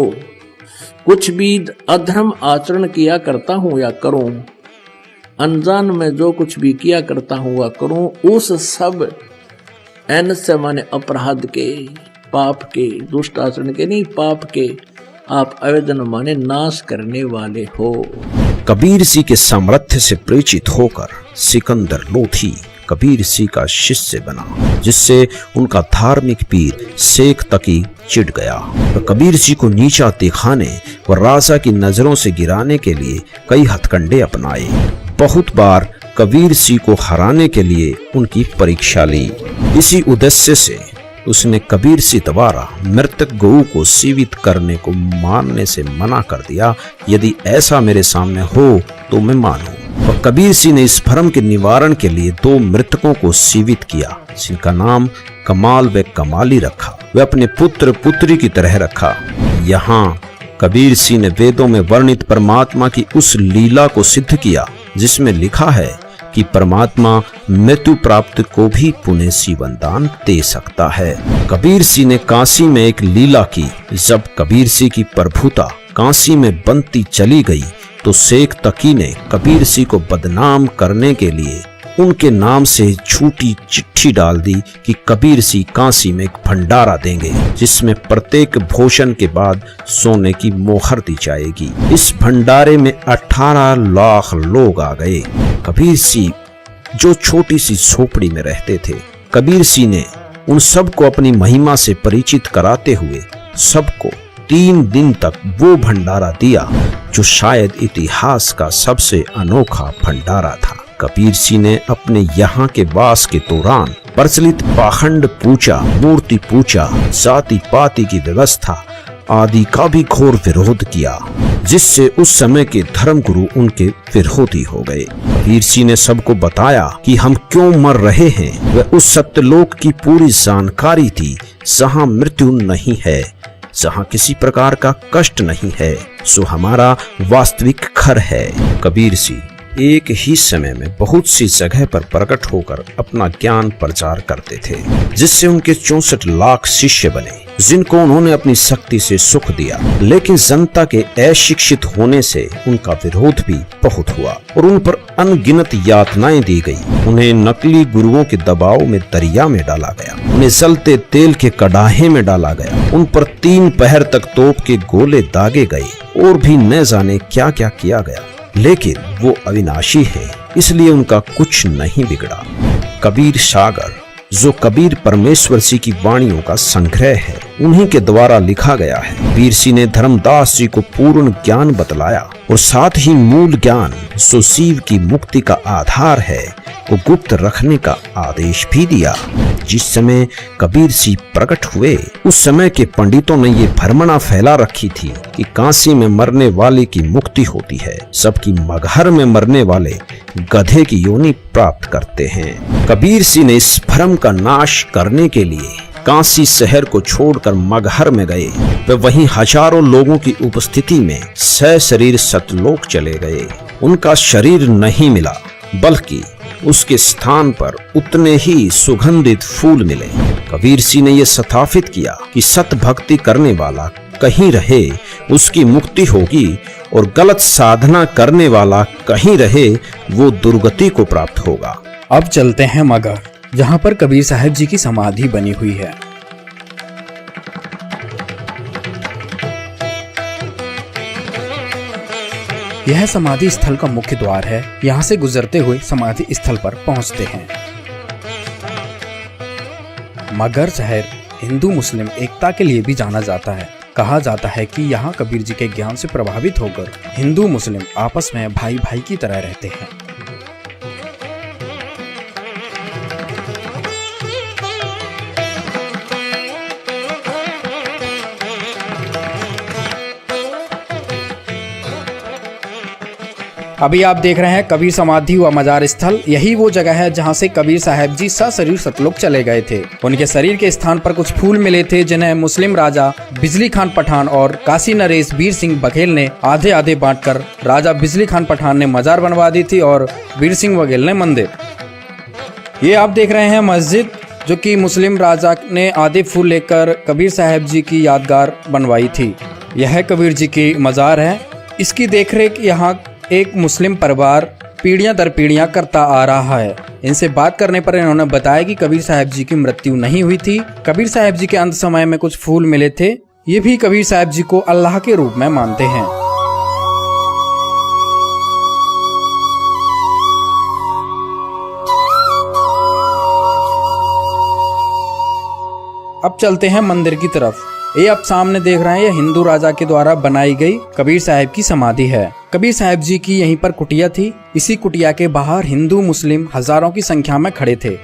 कुछ भी अधर्म आचरण किया करता हूं या करूं, अनजान में जो कुछ भी किया करता हूं या करूं, उस सब एनस्य माने अपराध के, पाप के, दुष्ट आचरण के नहीं, पाप के आप अवजन माने नाश करने वाले हो। कबीर सिंह के सामर्थ्य से प्रेरित होकर सिकंदर लोधी कबीर सिंह का शिष्य बना, जिससे उनका धार्मिक पीर शेख तकी चिढ़ गया। तो कबीर सिंह को नीचा दिखाने व राजा की नजरों से गिराने के लिए कई हथकंडे अपनाए। बहुत बार कबीर सिंह को हराने के लिए उनकी परीक्षा ली। इसी उद्देश्य से उसने कबीर सिंह द्वारा मृतक गऊ को जीवित करने को मानने से मना कर दिया। यदि ऐसा मेरे सामने हो तो मैं मानूं। और कबीर सिंह ने इस भ्रम के निवारण के लिए 2 मृतकों को जीवित किया, जिनका नाम कमाल व कमाली रखा। वे अपने पुत्र पुत्री की तरह रखा। यहाँ कबीर सिंह ने वेदों में वर्णित परमात्मा की उस लीला को सिद्ध किया जिसमें लिखा है कि परमात्मा मृत्यु प्राप्त को भी पुनः जीवन दान दे सकता है। कबीर सिंह ने काशी में एक लीला की। जब कबीर सिंह की प्रभुता काशी में बनती चली गई तो शेख तकी ने कबीर सिंह को बदनाम करने के लिए उनके नाम से झूठी चिट्ठी डाल दी कि कबीर सिंह काशी में एक भंडारा देंगे, जिसमें प्रत्येक भोजन के बाद सोने की मोहर दी जाएगी। इस भंडारे में 18 लाख लोग आ गए। कबीर सिंह जो छोटी सी झोपड़ी में रहते थे, कबीर सिंह ने उन सबको अपनी महिमा से परिचित कराते हुए सबको 3 दिन तक वो भंडारा दिया जो शायद इतिहास का सबसे अनोखा भंडारा था। कबीर सिंह ने अपने यहाँ के वास के दौरान प्रचलित पाखंड पूजा, मूर्ति पूजा, जाति पाति की व्यवस्था आदि का भी घोर विरोध किया, जिससे उस समय के धर्मगुरु उनके विरोधी हो गए। कबीर सिंह ने सबको बताया कि हम क्यों मर रहे हैं। वह उस सत्यलोक की पूरी जानकारी थी जहाँ मृत्यु नहीं है, जहाँ किसी प्रकार का कष्ट नहीं है, सो हमारा वास्तविक घर है। कबीर सिंह एक ही समय में बहुत सी जगह पर प्रकट होकर अपना ज्ञान प्रचार करते थे, जिससे उनके 64 लाख शिष्य बने, जिनको उन्होंने अपनी शक्ति से सुख दिया। लेकिन जनता के अशिक्षित होने से उनका विरोध भी बहुत हुआ और उन पर अनगिनत यातनाएं दी गई। उन्हें नकली गुरुओं के दबाव में दरिया में डाला गया, उन्हें जलते तेल के कड़ाहे में डाला गया, उन पर 3 पहर तक तोप के गोले दागे गए और भी न जाने क्या क्या किया गया। लेकिन वो अविनाशी है, इसलिए उनका कुछ नहीं बिगड़ा। कबीर सागर, जो कबीर परमेश्वर जी की वाणियों का संग्रह है, उन्हीं के द्वारा लिखा गया है। कबीर सिंह ने धर्मदास जी को पूर्ण ज्ञान बतलाया और साथ ही मूल ज्ञान, जो शिव की मुक्ति का आधार है, को गुप्त रखने का आदेश भी दिया। जिस समय कबीर सिंह प्रकट हुए, उस समय के पंडितों ने ये भ्रमणा फैला रखी थी कि काशी में मरने वाले की मुक्ति होती है, सबकी मगहर में मरने वाले गधे की योनि प्राप्त करते हैं। कबीर सिंह ने इस भ्रम का नाश करने के लिए काशी शहर को छोड़कर मगहर में गए। वे वहीं हजारों लोगों की उपस्थिति में सशरीर सतलोक चले गए। उनका शरीर नहीं मिला, बल्कि उसके स्थान पर उतने ही सुगंधित फूल मिले। कबीर सिंह ने यह स्थापित किया कि सत भक्ति करने वाला कहीं रहे उसकी मुक्ति होगी और गलत साधना करने वाला कहीं रहे वो दुर्गति को प्राप्त होगा। अब चलते हैं मगहर, जहां पर कबीर साहब जी की समाधि बनी हुई है। यह समाधि स्थल का मुख्य द्वार है। यहाँ से गुजरते हुए समाधि स्थल पर पहुँचते हैं। मगहर शहर हिंदू मुस्लिम एकता के लिए भी जाना जाता है। कहा जाता है कि यहाँ कबीर जी के ज्ञान से प्रभावित होकर हिंदू मुस्लिम आपस में भाई भाई की तरह रहते हैं। अभी आप देख रहे हैं कबीर समाधि व मजार स्थल। यही वो जगह है जहां से कबीर साहब जी सशरीर सतलोक चले गए थे। उनके शरीर के स्थान पर कुछ फूल मिले थे, जिन्हें मुस्लिम राजा बिजली खान पठान और काशी नरेश वीर सिंह बघेल ने आधे आधे बांटकर राजा बिजली खान पठान ने मजार बनवा दी थी और वीर सिंह बघेल ने मंदिर। ये आप देख रहे हैं मस्जिद, जो कि मुस्लिम राजा ने आधे फूल लेकर कबीर साहब जी की यादगार बनवाई थी। यह कबीर जी की मजार है। इसकी देखरेख यहाँ एक मुस्लिम परिवार पीढ़ियां दर पीढ़ियां करता आ रहा है। इनसे बात करने पर इन्होंने बताया कि कबीर साहब जी की मृत्यु नहीं हुई थी। कबीर साहब जी के अंत समय में कुछ फूल मिले थे। ये भी कबीर साहब जी को अल्लाह के रूप में मानते हैं। अब चलते हैं मंदिर की तरफ। ये आप सामने देख रहे हैं, ये हिंदू राजा के द्वारा बनाई गई कबीर साहब की समाधि है। कबीर साहब जी की यहीं पर कुटिया थी। इसी कुटिया के बाहर हिंदू मुस्लिम हजारों की संख्या में खड़े थे।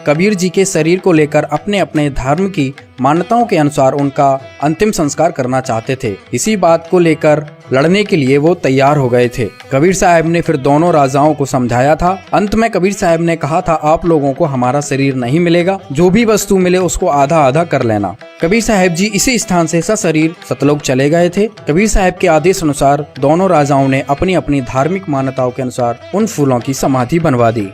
कबीर जी के शरीर को लेकर अपने अपने धर्म की मान्यताओं के अनुसार उनका अंतिम संस्कार करना चाहते थे। इसी बात को लेकर लड़ने के लिए वो तैयार हो गए थे। कबीर साहब ने फिर दोनों राजाओं को समझाया था। अंत में कबीर साहब ने कहा था, आप लोगों को हमारा शरीर नहीं मिलेगा, जो भी वस्तु मिले उसको आधा आधा कर लेना। कबीर साहब जी इसी स्थान से सशरीर सतलोक चले गए थे। कबीर साहब के आदेश अनुसार दोनों राजाओं ने अपनी अपनी धार्मिक मान्यताओं के अनुसार उन फूलों की समाधि बनवा दी।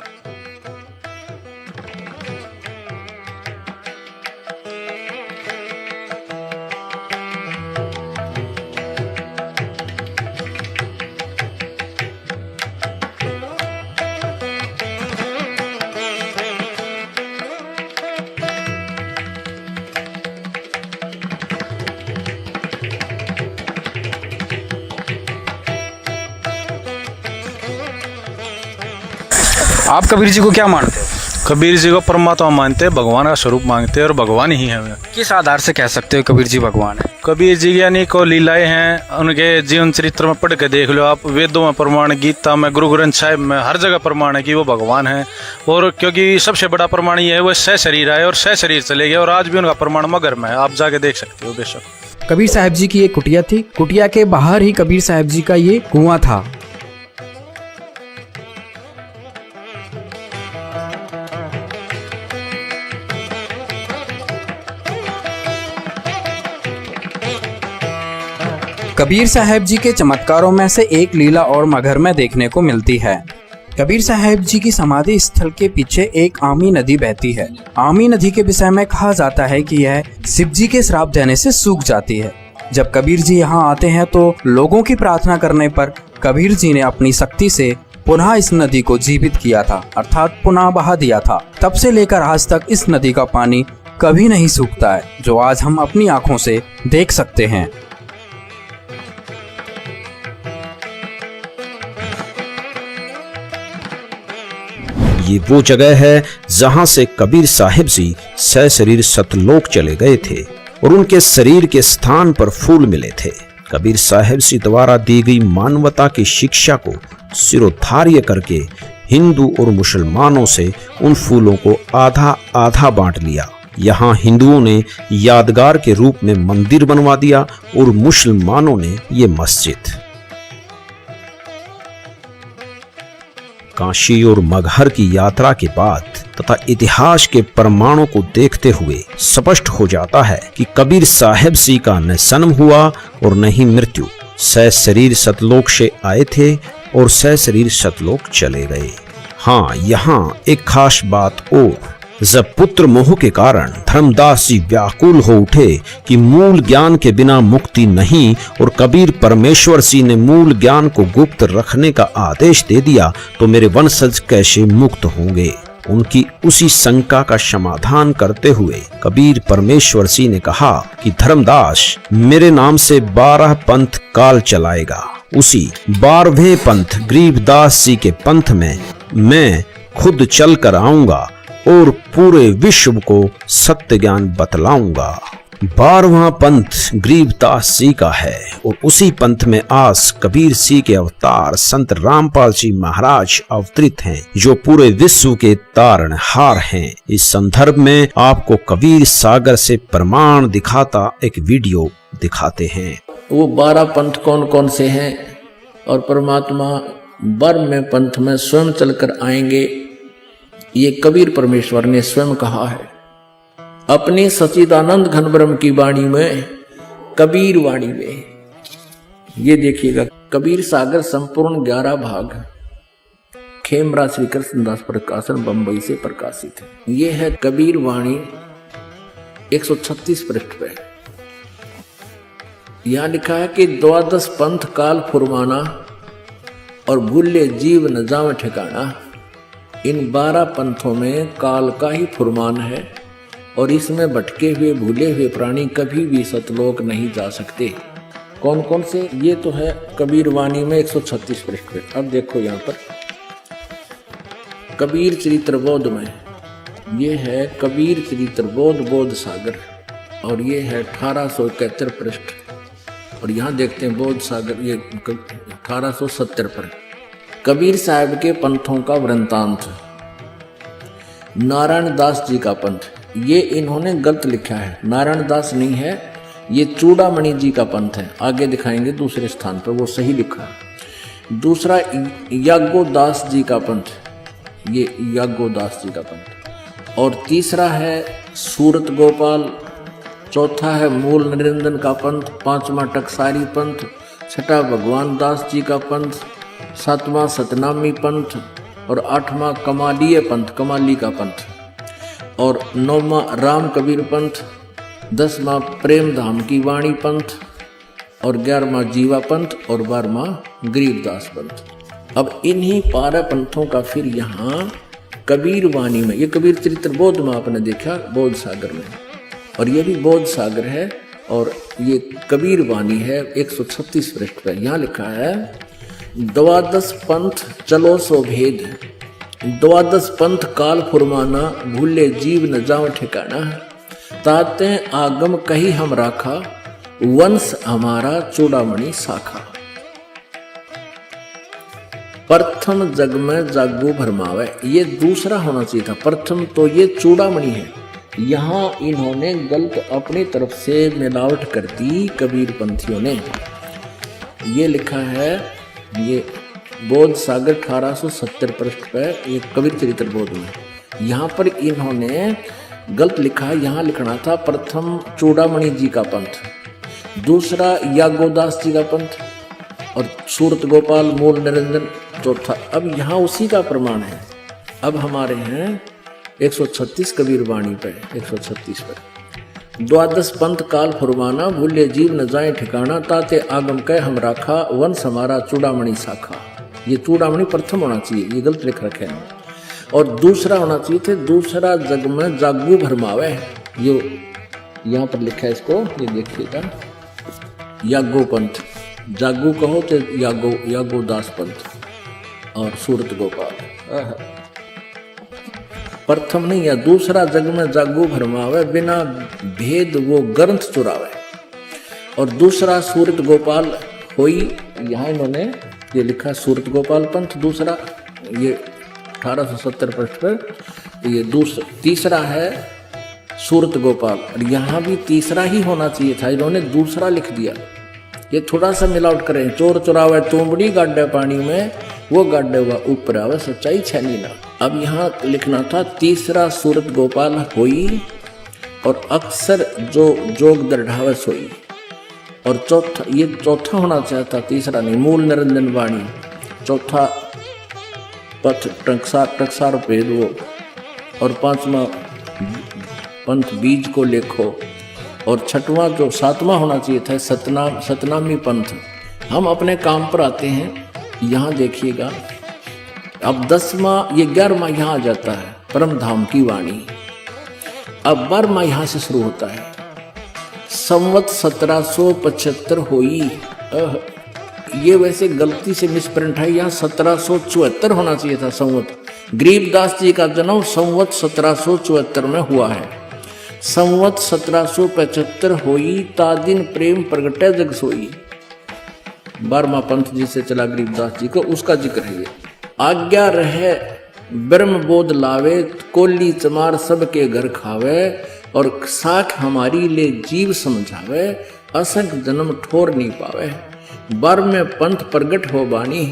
आप कबीर जी को क्या मानते हो? कबीर जी को परमात्मा मानते हैं, भगवान का स्वरूप मांगते हैं और भगवान ही है। किस आधार से कह सकते हो कबीर जी भगवान है? कबीर जी की अनेकों लीलाएं हैं, उनके जीवन चरित्र में पढ़ के देख लो आप। वेदों में प्रमाण, गीता में, गुरु ग्रंथ साहिब में, हर जगह प्रमाण है कि वो भगवान है। और क्योंकि सबसे बड़ा प्रमाण ये है, वो सह शरीर आए और सह शरीर चले गए, और आज भी उनका प्रमाण मगर में है। आप जाके देख सकते हो बेशक। कबीर साहब जी की एक कुटिया थी। कुटिया के बाहर ही कबीर साहब जी का ये कुआं था। कबीर साहब जी के चमत्कारों में से एक लीला और मगहर में देखने को मिलती है। कबीर साहब जी की समाधि स्थल के पीछे एक आमी नदी बहती है। आमी नदी के विषय में कहा जाता है कि यह शिव जी के श्राप देने से सूख जाती है। जब कबीर जी यहाँ आते हैं तो लोगों की प्रार्थना करने पर कबीर जी ने अपनी शक्ति से पुनः इस नदी को जीवित किया था, अर्थात पुनः बहा दिया था। तब से लेकर आज तक इस नदी का पानी कभी नहीं सूखता है, जो आज हम अपनी आंखों से देख सकते हैं। ये वो जगह है जहां से कबीर साहिब जी सशरीर सतलोक चले गए थे और उनके शरीर के स्थान पर फूल मिले थे। कबीर साहिब जी द्वारा दी गई मानवता की शिक्षा को सिरोधार्य करके हिंदू और मुसलमानों से उन फूलों को आधा आधा बांट लिया। यहाँ हिंदुओं ने यादगार के रूप में मंदिर बनवा दिया और मुसलमानों ने ये मस्जिद। काशी और मगहर की यात्रा के बाद तथा इतिहास के प्रमाणों को देखते हुए स्पष्ट हो जाता है कि कबीर साहिब जी का न जन्म हुआ और न ही मृत्यु। सशरीर सतलोक से आए थे और सशरीर सतलोक चले गए। हाँ, यहाँ एक खास बात और, जब पुत्र मोह के कारण धर्मदास जी व्याकुल हो उठे कि मूल ज्ञान के बिना मुक्ति नहीं और कबीर परमेश्वर जी ने मूल ज्ञान को गुप्त रखने का आदेश दे दिया, तो मेरे वंशज कैसे मुक्त होंगे। उनकी उसी शंका का समाधान करते हुए कबीर परमेश्वर जी ने कहा कि धर्मदास मेरे नाम से 12 पंथ काल चलाएगा। उसी 12वें पंथ गरीबदास जी के पंथ में मैं खुद चल कर आऊंगा और पूरे विश्व को सत्य ज्ञान बतलाऊंगा। 12वां पंथ गरीबदास जी का है और उसी पंथ में आज कबीर जी के अवतार संत रामपाल जी महाराज अवतरित हैं, जो पूरे विश्व के तारणहार हैं। इस संदर्भ में आपको कबीर सागर से प्रमाण दिखाता एक वीडियो दिखाते हैं। वो 12 पंथ कौन कौन से हैं और परमात्मा 12वें पंथ में स्वयं चलकर आएंगे, ये कबीर परमेश्वर ने स्वयं कहा है अपनी सच्चिदानंद घन ब्रह्म की वाणी में, कबीर वाणी में। ये देखिएगा, कबीर सागर संपूर्ण 11 भाग खेमरा श्री कृष्णदास प्रकाशन बंबई से प्रकाशित है। ये है कबीर वाणी 136 पृष्ठ पे। यहाँ लिखा है कि 12 पंथ काल फुरमाना और भूले जीव न जावे ठिकाना। इन 12 पंथों में काल का ही फुरमान है और इसमें भटके हुए भूले हुए प्राणी कभी भी सतलोक नहीं जा सकते। कौन कौन से? ये तो है कबीर वाणी में 136 पृष्ठ पे। अब देखो यहाँ पर कबीर चरित्र बोध में, ये है कबीर चरित्र बोध सागर और ये है 1871 पृष्ठ। और यहाँ देखते हैं बोध सागर, ये 1870 पर। कबीर साहब के पंथों का वृंतांत। नारायण दास जी का पंथ, ये इन्होंने गलत लिखा है, नारायण दास नहीं है, ये चूड़ामणि जी का पंथ है। आगे दिखाएंगे दूसरे स्थान पर वो सही लिखा है। दूसरा याज्ञोदास जी का पंथ, ये याज्ञोदास जी का पंथ। और तीसरा है सूरत गोपाल। चौथा है मूल निरंजन का पंथ। पांचवा टकसारी पंथ। छठा भगवान दास जी का पंथ। सातवां सतनामी पंथ और 8वां कमालीय पंथ, कमाली का पंथ। और 9वां राम कबीर पंथ। 10वां प्रेम धाम की वाणी पंथ और 11वां जीवा पंथ और 12वां गरीबदास पंथ। अब इन्हीं 12 पंथों का फिर यहाँ कबीर वाणी में, ये कबीर चरित्र बोध में आपने देखा, बोध सागर में, और ये भी बोध सागर है और ये कबीर वाणी है 136 पृष्ठ पर। यहाँ लिखा है 12 पंथ चलो सो भेद, 12 पंथ काल फुरमाना, भूले जीव न जाओ ठिकाना। ताते आगम कही हम राखा, वंश हमारा चूड़ामणि शाखा। प्रथम जग में जागो भरमावे, ये दूसरा होना चाहिए था। प्रथम तो ये चूड़ामणि है, यहाँ इन्होंने गलत अपनी तरफ से मिलावट कर दी कबीर पंथियों ने। ये लिखा है, ये बोध सागर 1870 पृष्ठ पर, ये कबीर चरित्र बोध में। यहाँ पर इन्होंने गलत लिखा है, यहाँ लिखना था प्रथम चूड़ामणि जी का पंथ। दूसरा यागोदास जी का पंथ और सूरत गोपाल मूल निरंजन चौथा। अब यहाँ उसी का प्रमाण है। अब हमारे हैं 136 कबीर वाणी पे 136 पर द्वादश पंथ काल फुरमाना भूले जीव न जाए ठिकाना ताते आगम कह हम राखा वंश हमारा चूड़ामणि शाखा। ये चूड़ामणि प्रथम होना चाहिए, ये गलत लिख रखे हैं। और दूसरा होना चाहिए थे दूसरा जग में जागू भरमावे। ये यहाँ पर लिखा है इसको, ये देखिएगा यागो पंथ, जागू कहो तो यागो दास पंथ और सूरत गोपाल। प्रथम नहीं या दूसरा जग में जागू भरमावे बिना भेद वो ग्रंथ चुरावे। और दूसरा सूरत गोपाल होई, यहाँ इन्होंने ये लिखा सूरत गोपाल पंथ दूसरा, ये 1870 पृष्ठ पर। ये तीसरा है सूरत गोपाल और यहाँ भी तीसरा ही होना चाहिए था, इन्होंने दूसरा लिख दिया। ये थोड़ा सा मिलावट करें, चोर चुरावे तुमड़ी गाड्डे पानी में वो गाड्डे हुआ ऊपर आवे सच्चाई छैनी ना। अब यहाँ लिखना था तीसरा सूरत गोपाल होई और अक्सर जो जोग दृढ़ावे सोई। और चौथा, ये चौथा होना चाहता, तीसरा नहीं, मूल निरंजन वाणी। चौथा पथ टकसार भेद वो। और पांचवा पंथ बीज को लेखो। और छठवां जो सातवां होना चाहिए था सतनामी पंथ। हम अपने काम पर आते हैं, यहाँ देखिएगा। अब 10वां, ये 11वां यहाँ आ जाता है परम धाम की वाणी। अब 12वां यहाँ से शुरू होता है। संवत 1775 होई। ये वैसे गलती से मिसप्रिंट है, यहाँ 1774 होना चाहिए था संवत। गरीबदास जी का जन्म संवत 1774 में हुआ है। संवत 1775 होई ता दिन प्रेम प्रगटे जग सोई। 12वां पंथ जिसे चला गरीबदास जी को, उसका जिक्र है ये। आज्ञा रहे ब्रह्म बोध लावे कोली चमार सबके घर खावे। और साख हमारी ले जीव समझावे असंख जन्म ठोर नहीं पावे। 12वें पंथ प्रगट हो बानी।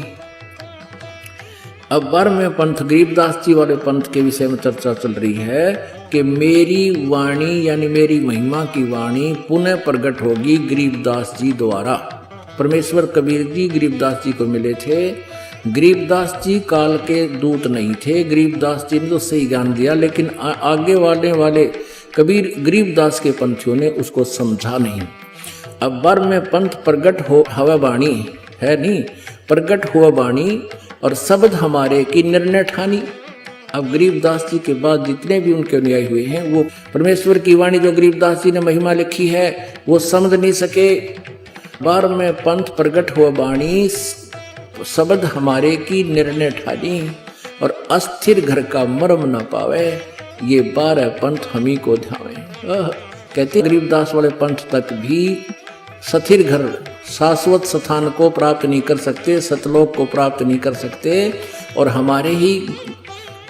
अब 12वें पंथ गरीबदास जी वाले पंथ के विषय में चर्चा चल रही है कि मेरी वाणी यानी मेरी महिमा की वाणी पुनः प्रकट होगी गरीबदास जी द्वारा। परमेश्वर कबीर जी गरीबदास जी को मिले थे। गरीबदास जी काल के दूत नहीं थे, गरीबदास जी ने तो सही ज्ञान दिया, लेकिन आगे वाले कबीर गरीबदास के पंथियों ने उसको समझा नहीं। अब 12वें पंथ प्रगट हो हवा बाणी है नहीं, प्रगट हुआ बाणी और शब्द हमारे की निर्णय ठानी। अब गरीबदास जी के बाद जितने भी उनके अनुयायी हुए हैं वो परमेश्वर की वाणी जो गरीबदास जी ने महिमा लिखी है वो समझ नहीं सके। 12वें पंथ प्रगट हुआ बाणी शब्द हमारे की निर्णय ठानी और अस्थिर घर का मर्म न पावे। ये 12 पंथ हम ही को ध्यावे। कहते गरीबदास वाले पंथ तक भी स्थिर घर शाश्वत स्थान को प्राप्त नहीं कर सकते, सतलोक को प्राप्त नहीं कर सकते। और हमारे ही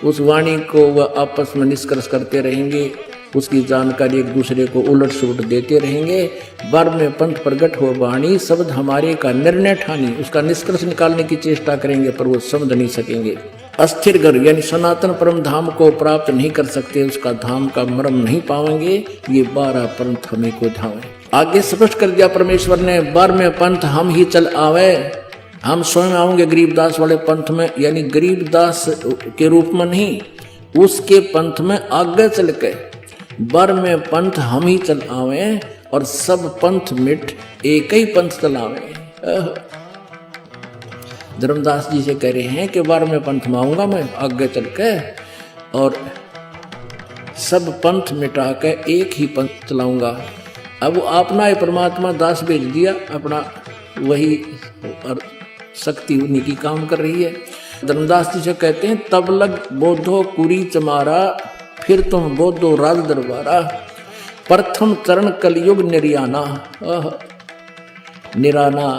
उस वाणी को वह आपस में निष्कर्ष करते रहेंगे, उसकी जानकारी एक दूसरे को उलट सुलट देते रहेंगे। 12वें पंथ प्रगट हो वाणी शब्द हमारे का निर्णय ठानी, उसका निष्कर्ष निकालने की चेष्टा करेंगे पर वो समझ नहीं सकेंगे। अस्थिर घर यानी सनातन परम धाम को प्राप्त नहीं कर सकते, उसका धाम का मर्म नहीं पाएंगे। ये 12 पंथ हमें को धावे। आगे स्पष्ट कर दिया परमेश्वर ने, 12वें पंथ हम ही चल आवे, हम स्वयं आएंगे गरीबदास वाले पंथ में, यानी गरीबदास के रूप में नहीं, उसके पंथ में आगे चल के 12वें पंथ हम ही चल आवे और सब पंथ मिट एक ही पंथ चलावे। धर्मदास जी से कह रहे हैं कि 12वें पंथ में आऊंगा मैं आगे चल के और सब पंथ मिटा के एक ही पंथ चलाऊंगा। अब अपना ही परमात्मा दास भेज दिया, अपना वही और शक्ति उन्हीं की काम कर रही है। धर्मदास जी से कहते हैं तब लग बोधो कुरी चमारा फिर तुम बोधो राज दरबारा। प्रथम चरण कलयुग निर्याना निराना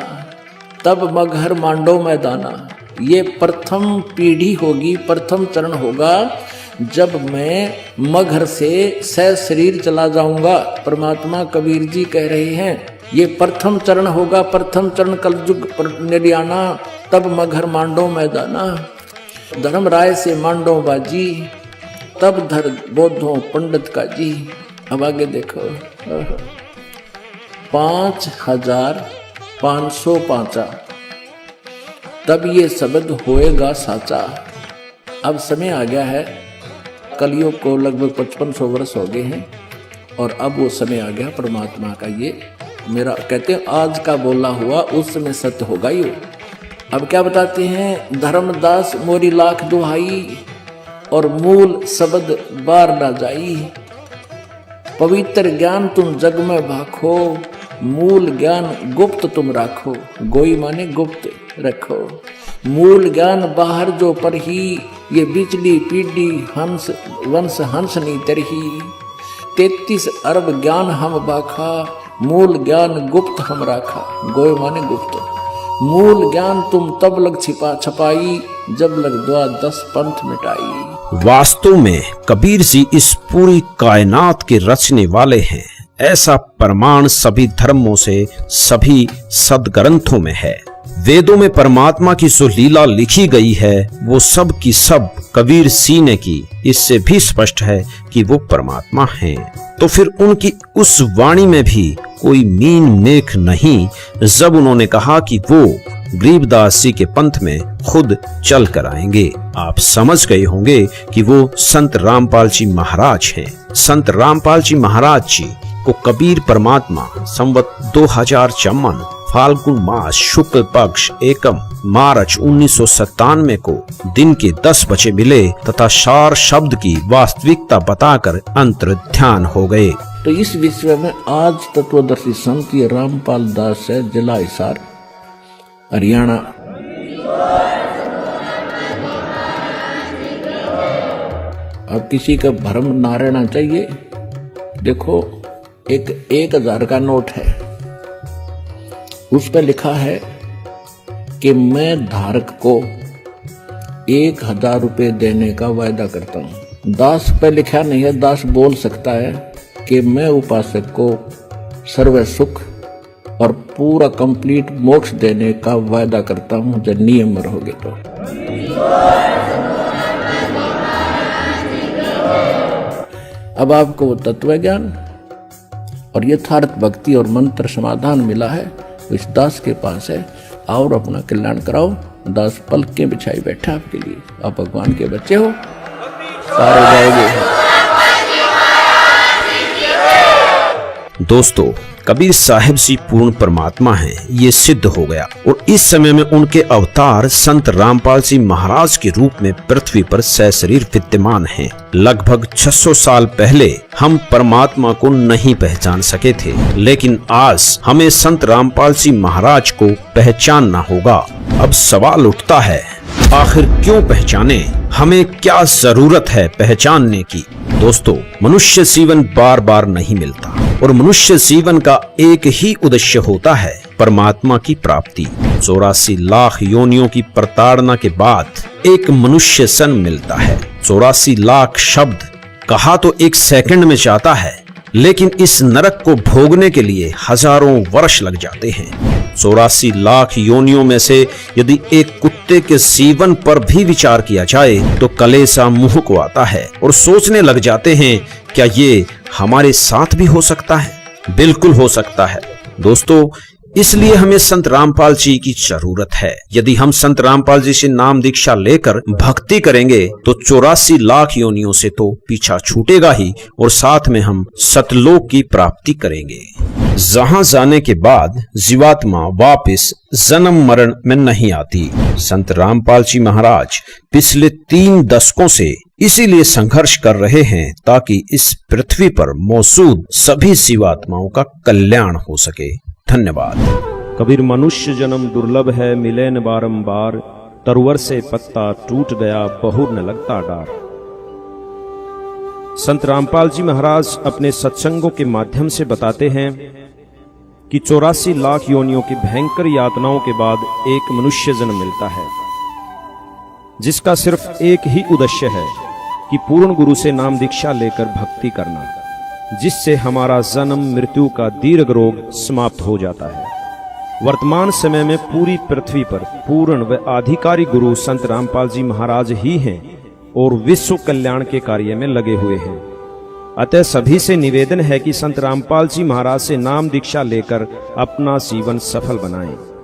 तब मगहर मांडो मैदाना। ये प्रथम पीढ़ी होगी, प्रथम चरण होगा जब मैं मगहर से शरीर चला जाऊंगा। परमात्मा कबीर जी कह रहे हैं ये प्रथम चरण होगा, प्रथम चरण कलयुग निर्याना तब मगहर मांडो मैदाना। धर्म राय से मांडो बाजी तब धर बोधो पंडित का जी। अब आगे देखो, 5505 तब ये शब्द होएगा साचा। अब समय आ गया है, कलयुग को लगभग 5500 वर्ष हो गए हैं और अब वो समय आ गया परमात्मा का। ये मेरा कहते हैं आज का बोला हुआ उस समय सत्य होगा ये। अब क्या बताते हैं, धर्मदास मोरी लाख दुहाई और मूल शब्द बार ना जाई। पवित्र ज्ञान तुम जग में भाखो, मूल ज्ञान गुप्त तुम राखो। गोई माने गुप्त रखो, मूल ज्ञान बाहर जो पर ही। ये बिजली पीढ़ी हंस वंश हंस नी तरही। 33 अरब ज्ञान हम बाखा, मूल ज्ञान गुप्त हम राखा। गोई माने गुप्त। मूल ज्ञान तुम तब लग छपाई, जब लग द्वादश पंथ मिटाई। वास्तव में कबीर जी इस पूरी कायनात के रचने वाले हैं, ऐसा प्रमाण सभी धर्मों से, सभी सदग्रंथों में है। वेदों में परमात्मा की जो लीला लिखी गई है वो सब की सब कबीर जी ने की। इससे भी स्पष्ट है कि वो परमात्मा हैं। तो फिर उनकी उस वाणी में भी कोई मीन मेख नहीं जब उन्होंने कहा कि वो गरीबदास जी के पंथ में खुद चल कर आएंगे। आप समझ गए होंगे कि वो संत रामपाल जी महाराज हैं। संत रामपाल जी महाराज जी को कबीर परमात्मा संवत 2054 फाल्गुन मास शुक्ल पक्ष एकम मार्च 1997 को दिन के 10 बजे मिले तथा सार शब्द की वास्तविकता बताकर अंतर्ध्यान हो गए। तो इस विषय में आज तत्वदर्शी संत रामपाल दास है, जिला हिसार हरियाणा। अब किसी का भ्रम ना रहना चाहिए। देखो एक 1000 का नोट है, उस पर लिखा है कि मैं धारक को 1000 रुपये देने का वायदा करता हूँ। दास पे लिखा नहीं है, दास बोल सकता है कि मैं उपासक को सर्व सुख और पूरा कंप्लीट मोक्ष देने का वायदा करता हूँ जब नियम रहोगे तो। अब आपको तत्व ज्ञान और यथार्थ भक्ति और मंत्र समाधान मिला है, इस दास के पास है। और अपना कल्याण कराओ। दास पलकें बिछाई बैठा आपके लिए। आप भगवान के बच्चे हो, सारे जाओगे। दोस्तों, कबीर साहिब जी पूर्ण परमात्मा हैं, ये सिद्ध हो गया। और इस समय में उनके अवतार संत रामपाल जी महाराज के रूप में पृथ्वी पर सशरीर विद्यमान हैं। लगभग 600 साल पहले हम परमात्मा को नहीं पहचान सके थे, लेकिन आज हमें संत रामपाल जी महाराज को पहचानना होगा। अब सवाल उठता है, आखिर क्यों पहचाने? हमें क्या जरूरत है पहचानने की? दोस्तों, मनुष्य जीवन बार बार नहीं मिलता और मनुष्य जीवन का एक ही उद्देश्य होता है, परमात्मा की प्राप्ति। 84 लाख योनियों की प्रताड़ना के बाद एक मनुष्य सन मिलता है। 84 लाख शब्द कहा तो एक सेकंड में जाता है, लेकिन इस नरक को भोगने के लिए हजारों वर्ष लग जाते हैं। 84 लाख योनियों में से यदि एक कुत्ते के जीवन पर भी विचार किया जाए तो कलेसा मुंह को आता है और सोचने लग जाते हैं, क्या ये हमारे साथ भी हो सकता है? बिल्कुल हो सकता है दोस्तों। इसलिए हमें संत रामपाल जी की जरूरत है। यदि हम संत रामपाल जी से नाम दीक्षा लेकर भक्ति करेंगे तो 84 लाख योनियों से तो पीछा छूटेगा ही, और साथ में हम सतलोक की प्राप्ति करेंगे, जहां जाने के बाद जीवात्मा वापस जन्म मरण में नहीं आती। संत रामपाल जी महाराज पिछले 3 दशकों से इसीलिए संघर्ष कर रहे हैं ताकि इस पृथ्वी पर मौजूद सभी जीवात्माओं का कल्याण हो सके। धन्यवाद। कबीर मनुष्य जन्म दुर्लभ है, मिले न बारंबार, तरुवर से पत्ता टूट गया, बहुर न लगता डार। संत रामपाल जी महाराज अपने सत्संगों के माध्यम से बताते हैं कि 84 लाख योनियों की भयंकर यातनाओं के बाद एक मनुष्य जन्म मिलता है, जिसका सिर्फ एक ही उद्देश्य है कि पूर्ण गुरु से नाम दीक्षा लेकर भक्ति करना, जिससे हमारा जन्म मृत्यु का दीर्घ रोग समाप्त हो जाता है। वर्तमान समय में पूरी पृथ्वी पर पूर्ण व आधिकारिक गुरु संत रामपाल जी महाराज ही हैं और विश्व कल्याण के कार्य में लगे हुए हैं। अतः सभी से निवेदन है कि संत रामपाल जी महाराज से नाम दीक्षा लेकर अपना जीवन सफल बनाएं।